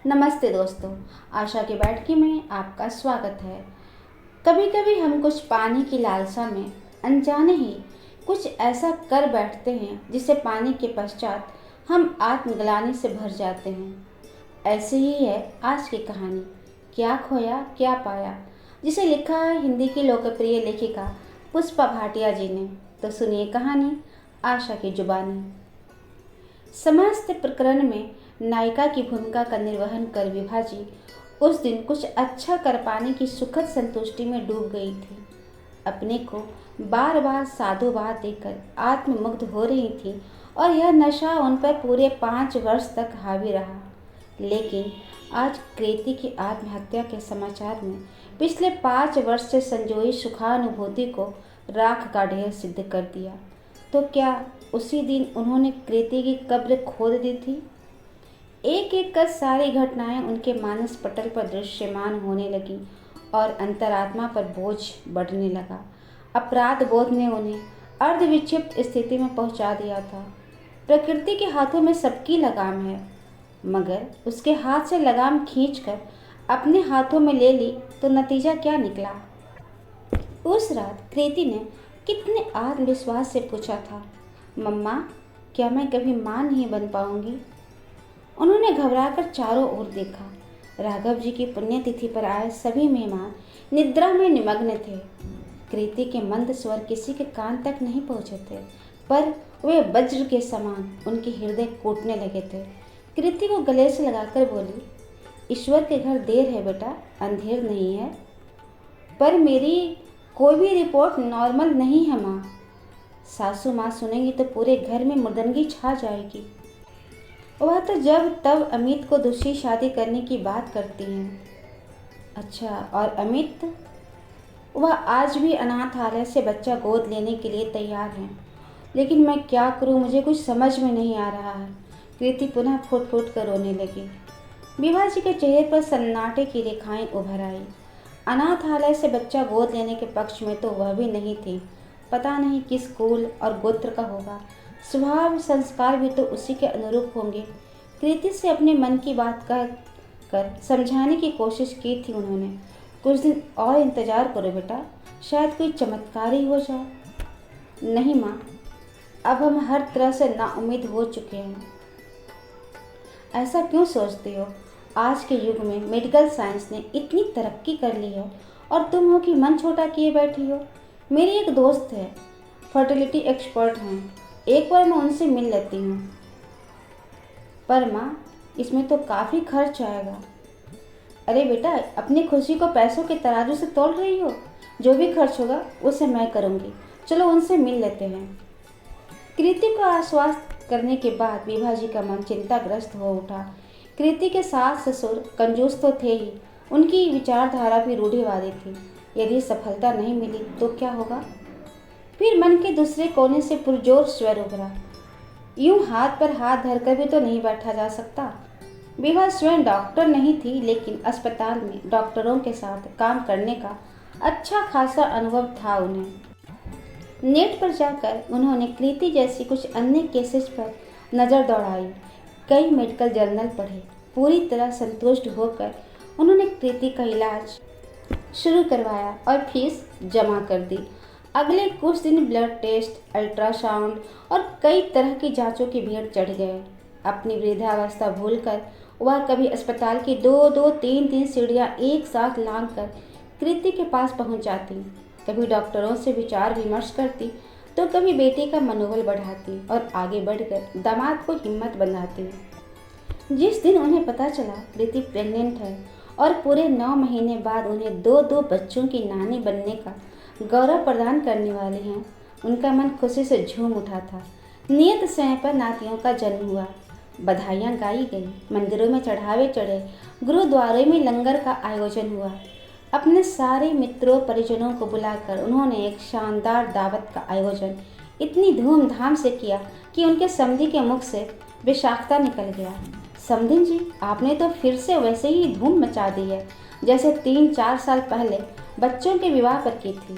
नमस्ते दोस्तों, आशा की बैठकी में आपका स्वागत है। कभी कभी हम कुछ पाने की लालसा में अनजाने ही कुछ ऐसा कर बैठते हैं जिसे पाने के पश्चात हम आत्मग्लानि से भर जाते हैं। ऐसे ही है आज की कहानी, क्या खोया क्या पाया, जिसे लिखा है हिंदी की लोकप्रिय लेखिका पुष्पा भाटिया जी ने। तो सुनिए कहानी आशा की जुबानी। समस्त प्रकरण में नायिका की भूमिका का निर्वहन कर विभा जी उस दिन कुछ अच्छा कर पाने की सुखद संतुष्टि में डूब गई थी। अपने को बार बार साधुवाद देकर आत्ममुग्ध हो रही थी और यह नशा उन पर पूरे 5 वर्ष तक हावी रहा। लेकिन आज कृति की आत्महत्या के समाचार में पिछले 5 वर्ष से संजोई सुखानुभूति को राख का ढेर सिद्ध कर दिया। तो क्या उसी दिन उन्होंने कृति की कब्र खोद दी थी? एक एक कर सारी घटनाएं उनके मानस पटल पर दृश्यमान होने लगी और अंतरात्मा पर बोझ बढ़ने लगा। अपराध बोध ने उन्हें अर्धविक्षिप्त स्थिति में पहुंचा दिया था। प्रकृति के हाथों में सबकी लगाम है, मगर उसके हाथ से लगाम खींचकर अपने हाथों में ले ली तो नतीजा क्या निकला? उस रात कृति ने कितने आत्मविश्वास से पूछा था, मम्मा क्या मैं कभी माँ नहीं बन पाऊंगी? उन्होंने घबराकर चारों ओर देखा। राघव जी की पुण्यतिथि पर आए सभी मेहमान निद्रा में निमग्न थे। कृति के मंद स्वर किसी के कान तक नहीं पहुंचे थे, पर वे वज्र के समान उनके हृदय कूटने लगे थे। कृति को गले से लगाकर बोली, ईश्वर के घर देर है बेटा, अंधेर नहीं है। पर मेरी कोई भी रिपोर्ट नॉर्मल नहीं है माँ। सासू माँ सुनेंगी तो पूरे घर में मुर्दंगी छा जाएगी। वह तो जब तब अमित को दूसरी शादी करने की बात करती हैं। अच्छा, और अमित? वह आज भी अनाथालय से बच्चा गोद लेने के लिए तैयार हैं। लेकिन मैं क्या करूं, मुझे कुछ समझ में नहीं आ रहा है। कृति पुनः फूट फूट कर रोने लगी। विभा जी के चेहरे पर सन्नाटे की रेखाएं उभर आई। अनाथालय से बच्चा गोद लेने के पक्ष में तो वह भी नहीं थी। पता नहीं किस कुल और गोत्र का होगा, स्वभाव संस्कार भी तो उसी के अनुरूप होंगे। कृति से अपने मन की बात कर समझाने की कोशिश की थी उन्होंने। कुछ दिन और इंतजार करो बेटा, शायद कोई चमत्कार ही हो जाए। नहीं माँ, अब हम हर तरह से नाउम्मीद हो चुके हैं। ऐसा क्यों सोचते हो? आज के युग में मेडिकल साइंस ने इतनी तरक्की कर ली है और तुम हो कि मन छोटा किए बैठी हो। मेरी एक दोस्त है, फर्टिलिटी एक्सपर्ट हैं, एक बार मैं उनसे मिल लेती हूँ। पर माँ, इसमें तो काफ़ी खर्च आएगा। अरे बेटा, अपनी खुशी को पैसों के तराजू से तोल रही हो? जो भी खर्च होगा उसे मैं करूँगी। चलो उनसे मिल लेते हैं। कृति को आश्वस्त करने के बाद विभा जी का मन चिंताग्रस्त हो उठा। कृति के सास ससुर कंजूस तो थे ही, उनकी विचारधारा भी रूढ़िवादी थी। यदि सफलता नहीं मिली तो क्या होगा? फिर मन के दूसरे कोने से पुरजोर स्वर उभरा, यूं हाथ पर हाथ धरकर भी तो नहीं बैठा जा सकता। विभा स्वयं डॉक्टर नहीं थी, लेकिन अस्पताल में डॉक्टरों के साथ काम करने का अच्छा खासा अनुभव था उन्हें। नेट पर जाकर उन्होंने कृति जैसी कुछ अन्य केसेस पर नज़र दौड़ाई, कई मेडिकल जर्नल पढ़े। पूरी तरह संतुष्ट होकर उन्होंने कृति का इलाज शुरू करवाया और फीस जमा कर दी। अगले कुछ दिन ब्लड टेस्ट, अल्ट्रासाउंड और कई तरह की जांचों की भीड़ चढ़ गए। अपनी वृद्धावस्था भूलकर वह कभी अस्पताल की 2-2, 3-3 सीढ़ियाँ एक साथ लांघ कर कृति के पास पहुंच जाती, कभी डॉक्टरों से विचार विमर्श करती, तो कभी बेटी का मनोबल बढ़ाती और आगे बढ़कर दामाद को हिम्मत बंधाती। जिस दिन उन्हें पता चला कृति प्रेग्नेंट है और पूरे 9 महीने बाद उन्हें 2-2 बच्चों की नानी बनने का गौरव प्रदान करने वाले हैं, उनका मन खुशी से झूम उठा था। नियत समय पर नातियों का जन्म हुआ, बधाइयाँ गाई गई, मंदिरों में चढ़ावे चढ़े, गुरुद्वारों में लंगर का आयोजन हुआ। अपने सारे मित्रों परिजनों को बुलाकर उन्होंने एक शानदार दावत का आयोजन इतनी धूमधाम से किया कि उनके समधी के मुख से बेसाख्ता निकल गया। समधिन जी, आपने तो फिर से वैसे ही धूम मचा दी है जैसे 3-4 साल पहले बच्चों के विवाह पर की थी।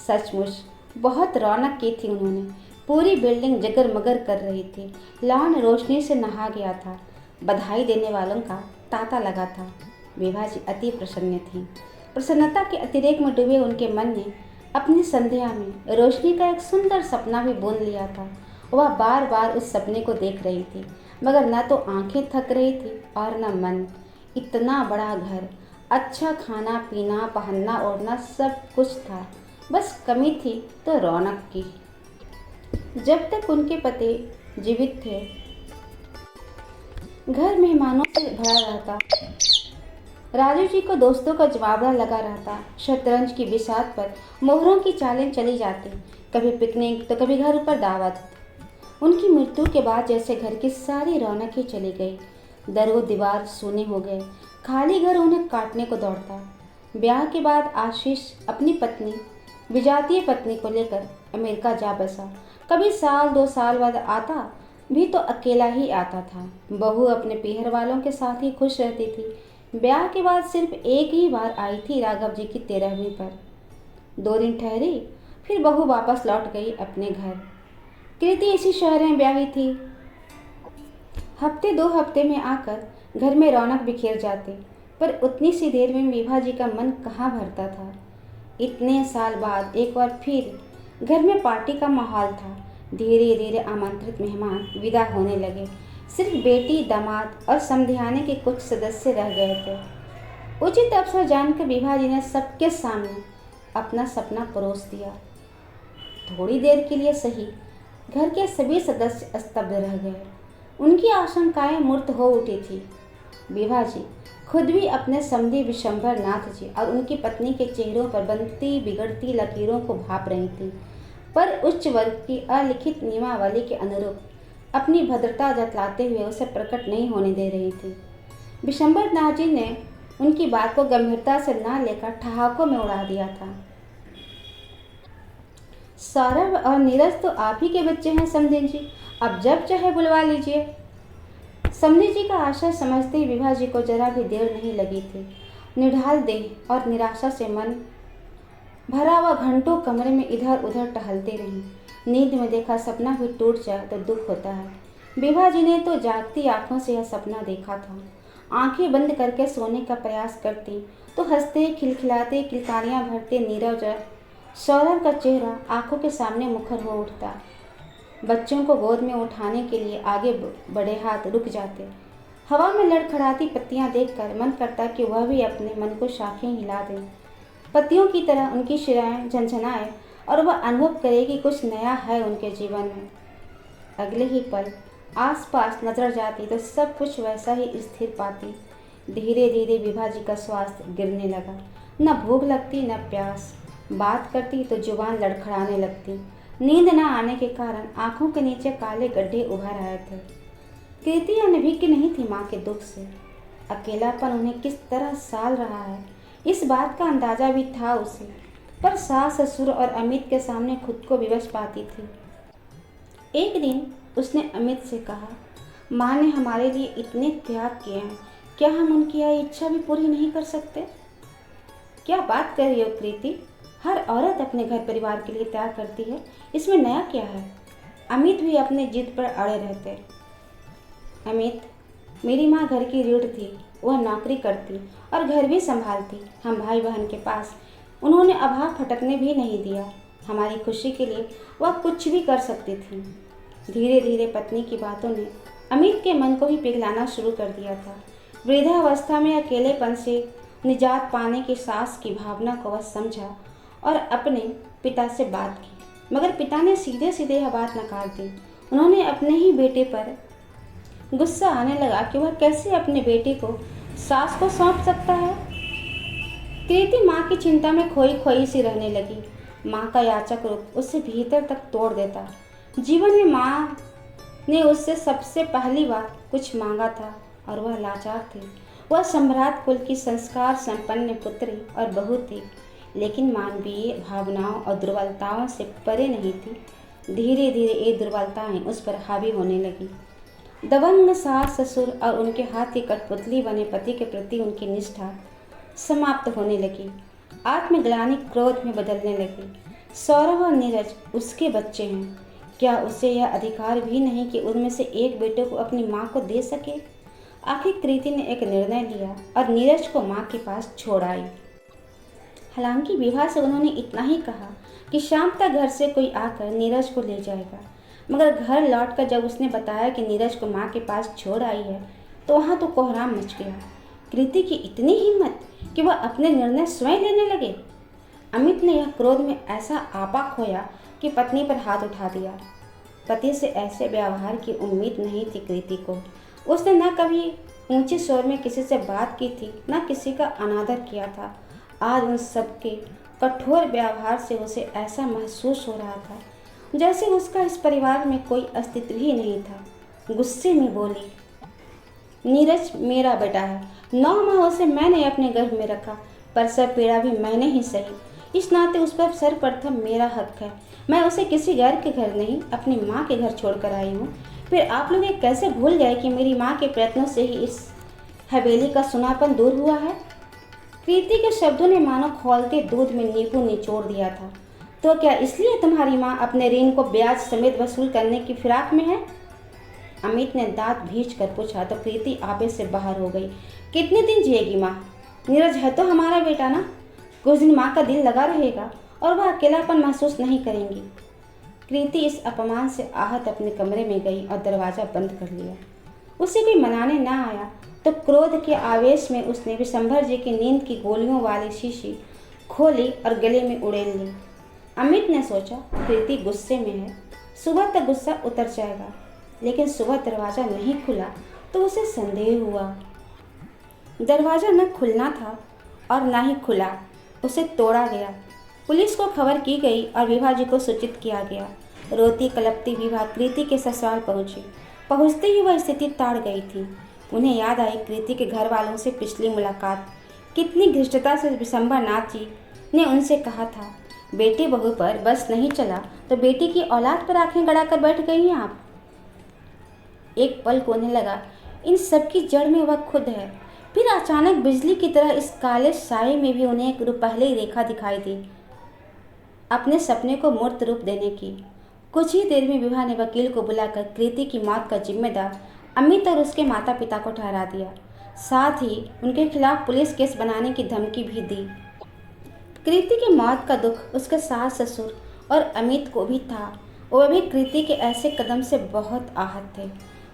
सचमुच बहुत रौनक की थी उन्होंने। पूरी बिल्डिंग जगरमगर कर रही थी। लॉन रोशनी से नहा गया था। बधाई देने वालों का तांता लगा था। विभा जी अति प्रसन्न थी। प्रसन्नता के अतिरेक में डूबे उनके मन ने अपनी संध्या में रोशनी का एक सुंदर सपना भी बुन लिया था। वह बार बार उस सपने को देख रही थी, मगर न तो आंखें थक रही थी और न मन। इतना बड़ा घर, अच्छा खाना पीना पहनना ओढ़ना सब कुछ था, बस कमी थी तो रौनक की। जब तक उनके पति जीवित थे घर मेहमानों से भरा रहता। राजू जी को दोस्तों का जमावड़ा लगा रहता। शतरंज की बिसात पर मोहरों की चालें चली जाती, कभी पिकनिक तो कभी घर पर दावत। उनकी मृत्यु के बाद जैसे घर की सारी रौनक ही चली गई। दरो दीवार सूने हो गए, खाली घर उन्हें काटने को दौड़ता। ब्याह के बाद आशीष अपनी पत्नी विजातीय पत्नी को लेकर अमेरिका जा बसा। कभी साल 2 साल बाद आता भी तो अकेला ही आता था। बहू अपने पीहर वालों के साथ ही खुश रहती थी। ब्याह के बाद सिर्फ एक ही बार आई थी राघव जी की 13वीं पर। 2 दिन ठहरी, फिर बहू वापस लौट गई अपने घर। कृति इसी शहर में ब्याही थी। हफ्ते 2 हफ्ते में आकर घर में रौनक बिखेर जाती, पर उतनी सी देर में विभा जी का मन कहाँ भरता था। इतने साल बाद एक बार फिर घर में पार्टी का माहौल था। धीरे धीरे आमंत्रित मेहमान विदा होने लगे। सिर्फ बेटी, दामाद और समधियाने के कुछ सदस्य रह गए थे। उचित अवसर जानकर विभा जी ने सबके सामने अपना सपना परोस दिया। थोड़ी देर के लिए सही, घर के सभी सदस्य स्तब्ध रह गए। उनकी आशंकाएं मूर्त हो उठी थी। विभा जी खुद भी अपने समधी विशंभर नाथ जी और उनकी पत्नी के चेहरों पर बनती बिगड़ती लकीरों को भाप रही थी, पर उच्च वर्ग की अलिखित नियमावली के अनुरूप अपनी भद्रता जतलाते हुए उसे प्रकट नहीं होने दे रही थी। विशंभर नाथ जी ने उनकी बात को गंभीरता से न लेकर ठहाकों में उड़ा दिया था। सौरभ और नीरज तो आप ही के बच्चे हैं समधी जी, अब जब चाहे बुलवा लीजिए। समधी जी का आशय समझते ही विभा जी को जरा भी देर नहीं लगी थी। निढाल देह और निराशा से मन भरा हुआ घंटों कमरे में इधर उधर टहलते रही। नींद में देखा सपना भी टूट जाए तो दुख होता है। विभा जी ने तो जागती आंखों से यह सपना देखा था। आंखें बंद करके सोने का प्रयास करती तो हंसते खिलखिलाते किलकारियां भरते नीरज सौरभ का चेहरा आंखों के सामने मुखर हो उठता। बच्चों को गोद में उठाने के लिए आगे बड़े हाथ रुक जाते। हवा में लड़खड़ाती पत्तियां देखकर मन करता कि वह भी अपने मन को शाखें हिला दे। पत्तियों की तरह उनकी शिराएं झनझनाए और वह अनुभव करे कि कुछ नया है उनके जीवन में। अगले ही पल आसपास नजर जाती तो सब कुछ वैसा ही स्थिर पाती। धीरे धीरे विभा जी का स्वास्थ्य गिरने लगा। न भूख लगती न प्यास। बात करती तो जुबान लड़खड़ाने लगती। नींद न आने के कारण आंखों के नीचे काले गड्ढे उभर आए थे। कृति अनभिज्ञ नहीं थी माँ के दुख से। अकेलापन उन्हें किस तरह साल रहा है इस बात का अंदाजा भी था उसे, पर सास ससुर और अमित के सामने खुद को विवश पाती थी। एक दिन उसने अमित से कहा, माँ ने हमारे लिए इतने त्याग किए हैं, क्या हम उनकी यह इच्छा भी पूरी नहीं कर सकते? क्या बात कर रही हो कृति? हर औरत अपने घर परिवार के लिए त्याग करती है, इसमें नया क्या है? अमित भी अपने जिद पर अड़े रहते। अमित, मेरी माँ घर की रीढ़ थी। वह नौकरी करती और घर भी संभालती। हम भाई बहन के पास उन्होंने अभाव फटकने भी नहीं दिया। हमारी खुशी के लिए वह कुछ भी कर सकती थी। धीरे धीरे पत्नी की बातों ने अमित के मन को भी पिघलाना शुरू कर दिया था। वृद्धावस्था में अकेलेपन से निजात पाने की सास की भावना को वह समझा और अपने पिता से बात की, मगर पिता ने सीधे सीधे यह बात नकार दी। उन्होंने अपने ही बेटे पर गुस्सा आने लगा कि वह कैसे अपने बेटे को सास को सौंप सकता है। कृति माँ की चिंता में खोई खोई सी रहने लगी। माँ का याचक रूप उससे भीतर तक तोड़ देता। जीवन में माँ ने उससे सबसे पहली बार कुछ मांगा था और वह लाचार थी। वह सम्राट कुल की संस्कार संपन्न पुत्री और बहू थी, लेकिन मानवीय भावनाओं और दुर्बलताओं से परे नहीं थी। धीरे धीरे ये दुर्बलताएं उस पर हावी होने लगी। दबंग सास ससुर और उनके हाथ की कठपुतली बने पति के प्रति उनकी निष्ठा समाप्त होने लगी। आत्मग्लानि क्रोध में बदलने लगी। सौरभ और नीरज उसके बच्चे हैं। क्या उसे यह अधिकार भी नहीं कि उनमें से एक बेटे को अपनी माँ को दे सके? आखिर कृति ने एक निर्णय लिया और नीरज को माँ के पास छोड़ आई। हालांकि विभा से उन्होंने इतना ही कहा कि शाम तक घर से कोई आकर नीरज को ले जाएगा, मगर घर लौटकर जब उसने बताया कि नीरज को माँ के पास छोड़ आई है तो वहाँ तो कोहराम मच गया। कृति की इतनी हिम्मत कि वह अपने निर्णय स्वयं लेने लगे। अमित ने यह क्रोध में ऐसा आपा खोया कि पत्नी पर हाथ उठा दिया। पति से ऐसे व्यवहार की उम्मीद नहीं थी कृति को। उसने न कभी ऊंचे स्वर में किसी से बात की थी, न किसी का अनादर किया था। आज उन सबके कठोर व्यवहार से उसे ऐसा महसूस हो रहा था जैसे उसका इस परिवार में कोई अस्तित्व ही नहीं था। गुस्से में बोली, नीरज मेरा बेटा है, 9 माह उसे मैंने अपने गर्भ में रखा, पर सब पीड़ा भी मैंने ही सही। इस नाते उस पर सर्वप्रथम मेरा हक है। मैं उसे किसी गैर के घर नहीं, अपनी माँ के घर छोड़कर आई हूँ। फिर आप लोग ये कैसे भूल गए कि मेरी माँ के प्रयत्नों से ही इस हवेली का सुनापन दूर हुआ है। कृति के शब्दों ने मानो खौलते दूध में नींबू निचोड़ दिया था। तो क्या इसलिए तुम्हारी माँ अपने ऋण को ब्याज समेत वसूल करने की फिराक में है? अमित ने दांत भींच कर पूछा तो कृति आपे से बाहर हो गई। कितने दिन जिएगी माँ? नीरज है तो हमारा बेटा ना, कुछ दिन माँ का दिल लगा रहेगा और वह अकेलापन महसूस नहीं करेंगी। कृति इस अपमान से आहत अपने कमरे में गई और दरवाज़ा बंद कर लिया। उसे कोई मनाने न आया तो क्रोध के आवेश में उसने विशंभर जी की नींद की गोलियों वाली शीशी खोली और गले में उड़ेल ली। अमित ने सोचा कृति गुस्से में है, सुबह तक गुस्सा उतर जाएगा, लेकिन सुबह दरवाज़ा नहीं खुला तो उसे संदेह हुआ। दरवाज़ा न खुलना था और न ही खुला, उसे तोड़ा गया। पुलिस को खबर की गई और विभा जी को सूचित किया गया। रोती कलपती विभा कृति के ससुराल पहुंची। पहुंचते ही वह स्थिति ताड़ गई थी। उन्हें याद आई कृति के घर वालों से पिछली मुलाकात। कितनी घृष्टता से विशंभर नाथ जी ने उनसे कहा था, बेटी बहू पर बस नहीं चला तो बेटी की औलाद पर आंखें गड़ाकर बैठ गई हैं आप। एक पल को उन्हें लगा इन सब की जड़ में वह खुद है। फिर अचानक बिजली की तरह इस काले साये में भी उन्हें एक रुपहली रेखा दिखाई दी, अपने सपने को मूर्त रूप देने की। कुछ ही देर में विभा ने वकील को बुलाकर कृति की मौत का जिम्मेदार अमित और उसके माता पिता को ठहरा दिया। साथ ही उनके खिलाफ पुलिस केस बनाने की धमकी भी दी। कृति की मौत का दुख उसके सास ससुर और अमित को भी था। वह भी कृति के ऐसे कदम से बहुत आहत थे।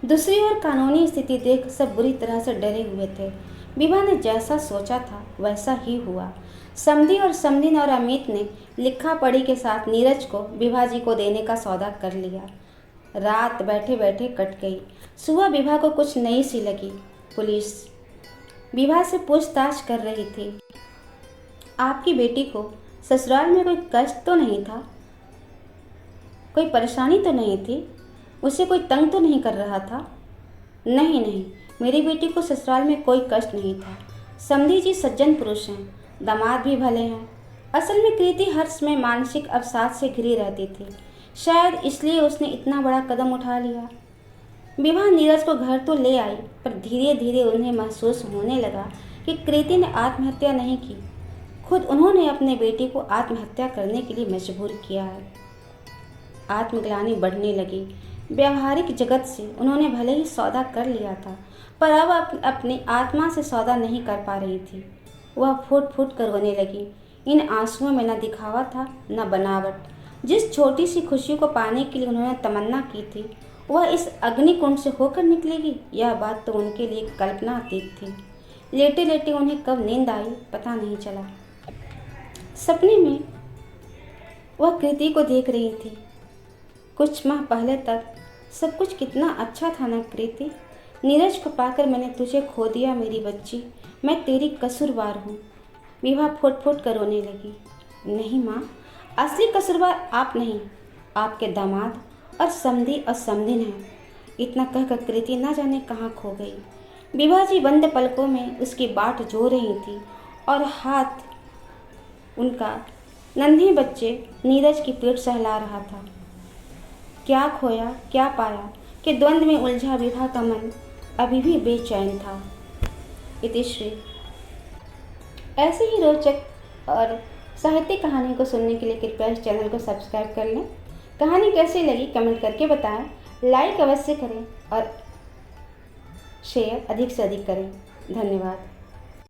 दूसरी ओर कानूनी स्थिति देख सब बुरी तरह से डरे हुए थे। विभा ने जैसा सोचा था वैसा ही हुआ। समधी और समधिन और अमित ने लिखा पढ़ी के साथ नीरज को विभा जी को देने का सौदा कर लिया। रात बैठे बैठे कट गई। सुबह विभा को कुछ नई सी लगी। पुलिस विभा से पूछताछ कर रही थी। आपकी बेटी को ससुराल में कोई कष्ट तो नहीं था? कोई परेशानी तो नहीं थी? उसे कोई तंग तो नहीं कर रहा था? नहीं नहीं, मेरी बेटी को ससुराल में कोई कष्ट नहीं था। समधी जी सज्जन पुरुष हैं, दामाद भी भले हैं। असल में कृति हर समय मानसिक अवसाद से घिरी रहती थी, शायद इसलिए उसने इतना बड़ा कदम उठा लिया। विभा नीरज को घर तो ले आई, पर धीरे धीरे उन्हें महसूस होने लगा कि कृति ने आत्महत्या नहीं की, खुद उन्होंने अपने बेटी को आत्महत्या करने के लिए मजबूर किया है। आत्मग्लानि बढ़ने लगी। व्यवहारिक जगत से उन्होंने भले ही सौदा कर लिया था, पर अब अपनी आत्मा से सौदा नहीं कर पा रही थी। वह फूट फूट कर रोने लगी। इन आंसुओं में न दिखावा था न बनावट। जिस छोटी सी खुशी को पाने के लिए उन्होंने तमन्ना की थी, वह इस अग्निकुंड से होकर निकलेगी, यह बात तो उनके लिए कल्पना अतीत थी। लेटे लेटे उन्हें कब नींद आई पता नहीं चला। सपने में वह कृति को देख रही थी। कुछ माह पहले तक सब कुछ कितना अच्छा था ना कृति। नीरज को पाकर मैंने तुझे खो दिया मेरी बच्ची, मैं तेरी कसूरवार हूँ। विभा फुट फुट कर रोने लगी। नहीं माँ, असली कसूरवार आप नहीं, आपके दामाद और समधी और समधिन हैं। इतना कहकर कृति ना जाने कहाँ खो गई। विभा जी बंद पलकों में उसकी बाट जो रही थी और हाथ उनका नन्हे बच्चे नीरज की पीठ सहला रहा था। क्या खोया क्या पाया कि द्वंद्व में उलझा विभा का मन अभी भी बेचैन था। इतिश्री। ऐसे ही रोचक और साहित्यिक कहानी को सुनने के लिए कृपया इस चैनल को सब्सक्राइब कर लें। कहानी कैसी लगी कमेंट करके बताएं, लाइक अवश्य करें और शेयर अधिक से अधिक करें। धन्यवाद।